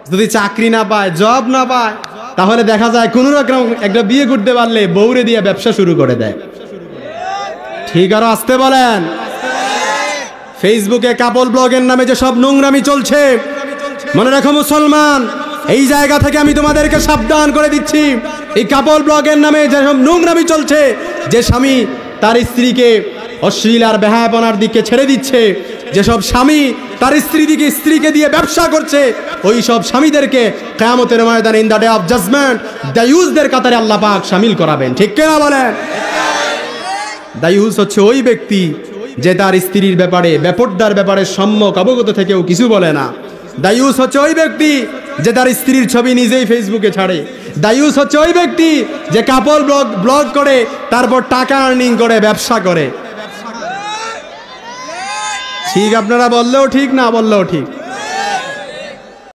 যদি চাকরি না পায়, জব না পায়, তাহলে দেখা যায় কোনো রকম একটা বিয়ে করতে পারলে বউরে দিয়ে ব্যবসা শুরু করে দেয়। ঠিক আরো আসতে বলেন। ফেসবুকে কাপল ব্লগের নামে যে সব নোংরামি চলছে, মনে রাখো মুসলমান, এই জায়গা থেকে আমি তোমাদেরকে সাবধান করে দিচ্ছি, এই কাপল ব্লগের নামে যে সব নোংরামি চলছে, যে স্বামী তার স্ত্রীকে অশ্লীল আর বেহায়াপনার দিকে ছেড়ে দিচ্ছে, যেসব স্বামী তার স্ত্রীকে দিয়ে ব্যবসা করছে, ওই সব স্বামীদেরকে কিয়ামতের ময়দানে in the day of judgement দায়ুসদের কাতারে আল্লাহ পাক শামিল করাবেন। ঠিক কিনা বলেন? দায়ুস হচ্ছে ওই ব্যক্তি যে তার স্ত্রীর ব্যাপারে, বেপরদার ব্যাপারে সম্যক অবগত থেকেও কিছু বলে না। দায়ুস হচ্ছে ওই ব্যক্তি যে তার স্ত্রীর ছবি নিজেই ফেসবুকে ছাড়ে। দায়ুস হচ্ছে ওই ব্যক্তি যে কাপল ব্লগ করে, তারপর টাকা আর্নিং করে, ব্যবসা করে। ঠিক আপনারা বললেও ঠিক, না বললেও ঠিক।